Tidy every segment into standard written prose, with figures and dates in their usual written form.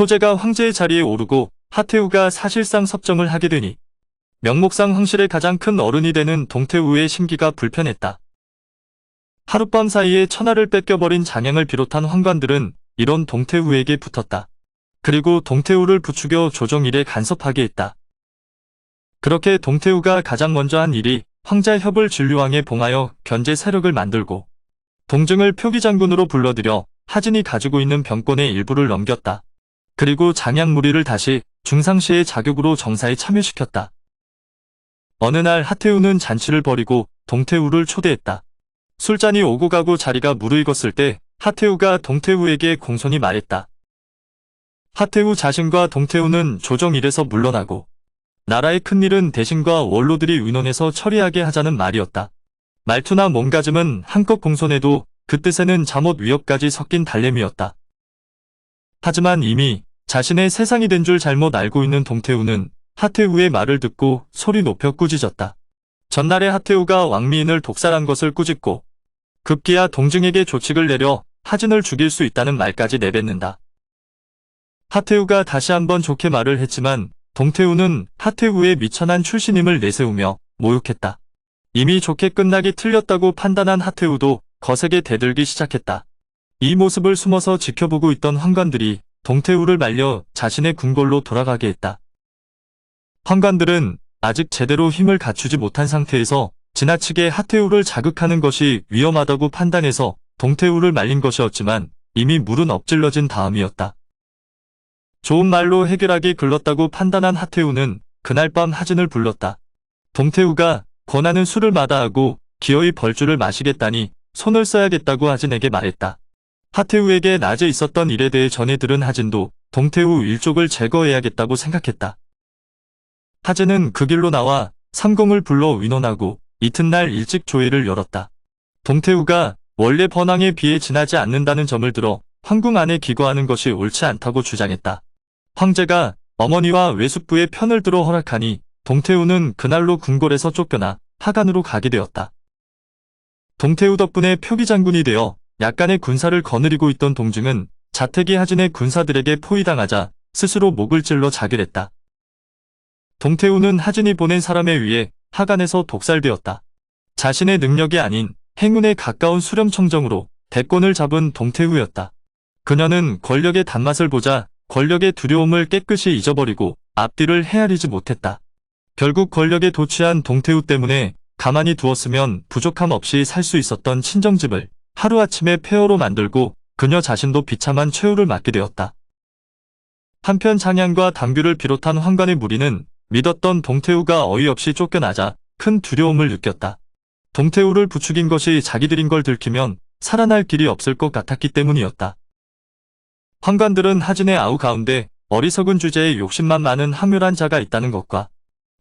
소재가 황제의 자리에 오르고 하태우가 사실상 섭정을 하게 되니 명목상 황실의 가장 큰 어른이 되는 동태우의 심기가 불편했다. 하룻밤 사이에 천하를 뺏겨버린 장양을 비롯한 환관들은 이런 동태우에게 붙었다. 그리고 동태우를 부추겨 조정일에 간섭하게 했다. 그렇게 동태우가 가장 먼저 한 일이 황자협을 진류왕에 봉하여 견제 세력을 만들고 동증을 표기장군으로 불러들여 하진이 가지고 있는 병권의 일부를 넘겼다. 그리고 장양 무리를 다시 중상시의 자격으로 정사에 참여시켰다. 어느 날 하태우는 잔치를 벌이고 동태우를 초대했다. 술잔이 오고 가고 자리가 무르익었을 때 하태우가 동태우에게 공손히 말했다. 하태우 자신과 동태우는 조정일에서 물러나고 나라의 큰일은 대신과 원로들이 의논해서 처리하게 하자는 말이었다. 말투나 몸가짐은 한껏 공손해도 그 뜻에는 잠옷 위협까지 섞인 달램이었다. 하지만 이미 자신의 세상이 된 줄 잘못 알고 있는 동태우는 하태우의 말을 듣고 소리 높여 꾸짖었다. 전날에 하태우가 왕미인을 독살한 것을 꾸짖고 급기야 동증에게 조칙을 내려 하진을 죽일 수 있다는 말까지 내뱉는다. 하태우가 다시 한번 좋게 말을 했지만 동태우는 하태우의 미천한 출신임을 내세우며 모욕했다. 이미 좋게 끝나기 틀렸다고 판단한 하태우도 거세게 대들기 시작했다. 이 모습을 숨어서 지켜보고 있던 환관들이 동태우를 말려 자신의 궁궐로 돌아가게 했다. 환관들은 아직 제대로 힘을 갖추지 못한 상태에서 지나치게 하태우를 자극하는 것이 위험하다고 판단해서 동태우를 말린 것이었지만 이미 물은 엎질러진 다음이었다. 좋은 말로 해결하기 글렀다고 판단한 하태우는 그날 밤 하진을 불렀다. 동태우가 권하는 술을 마다하고 기어이 벌주를 마시겠다니 손을 써야겠다고 하진에게 말했다. 하태우에게 낮에 있었던 일에 대해 전해 들은 하진도 동태우 일족을 제거해야겠다고 생각했다. 하진은 그 길로 나와 삼공을 불러 의논하고 이튿날 일찍 조회를 열었다. 동태우가 원래 번왕에 비해 지나지 않는다는 점을 들어 황궁 안에 기거하는 것이 옳지 않다고 주장했다. 황제가 어머니와 외숙부의 편을 들어 허락하니 동태우는 그날로 궁궐에서 쫓겨나 하간으로 가게 되었다. 동태우 덕분에 표기장군이 되어 약간의 군사를 거느리고 있던 동증은 자택이 하진의 군사들에게 포위당하자 스스로 목을 찔러 자결했다. 동태우는 하진이 보낸 사람에 의해 하간에서 독살되었다. 자신의 능력이 아닌 행운에 가까운 수렴청정으로 대권을 잡은 동태우였다. 그녀는 권력의 단맛을 보자 권력의 두려움을 깨끗이 잊어버리고 앞뒤를 헤아리지 못했다. 결국 권력에 도취한 동태우 때문에 가만히 두었으면 부족함 없이 살 수 있었던 친정집을 하루아침에 폐허로 만들고 그녀 자신도 비참한 최후를 맞게 되었다. 한편 장양과 당규를 비롯한 환관의 무리는 믿었던 동태우가 어이없이 쫓겨나자 큰 두려움을 느꼈다. 동태우를 부추긴 것이 자기들인 걸 들키면 살아날 길이 없을 것 같았기 때문이었다. 환관들은 하진의 아우 가운데 어리석은 주제에 욕심만 많은 함유란 자가 있다는 것과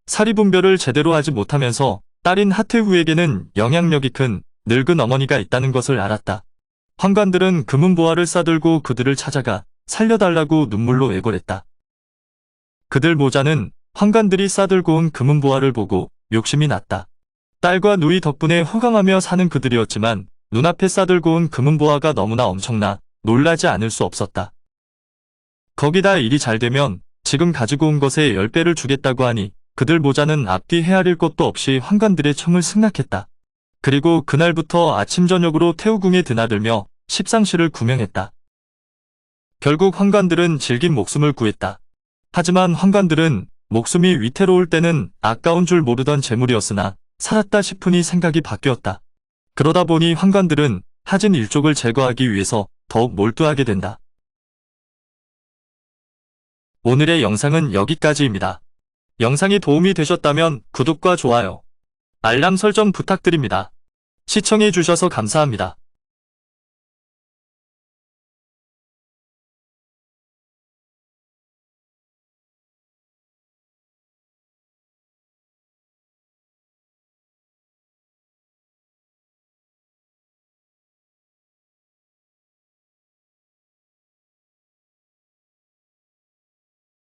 사리분별을 제대로 하지 못하면서 딸인 하태우에게는 영향력이 큰 늙은 어머니가 있다는 것을 알았다. 환관들은 금은보화를 싸들고 그들을 찾아가 살려달라고 눈물로 애걸했다. 그들 모자는 환관들이 싸들고 온 금은보화를 보고 욕심이 났다. 딸과 누이 덕분에 호강하며 사는 그들이었지만 눈앞에 싸들고 온 금은보화가 너무나 엄청나 놀라지 않을 수 없었다. 거기다 일이 잘 되면 지금 가지고 온 것의 10배를 주겠다고 하니 그들 모자는 앞뒤 헤아릴 것도 없이 환관들의 청을 승낙했다. 그리고 그날부터 아침 저녁으로 태우궁에 드나들며 십상시를 구명했다. 결국 환관들은 질긴 목숨을 구했다. 하지만 환관들은 목숨이 위태로울 때는 아까운 줄 모르던 재물이었으나 살았다 싶으니 생각이 바뀌었다. 그러다 보니 환관들은 하진 일족을 제거하기 위해서 더욱 몰두하게 된다. 오늘의 영상은 여기까지입니다. 영상이 도움이 되셨다면 구독과 좋아요, 알람 설정 부탁드립니다. 시청해주셔서 감사합니다.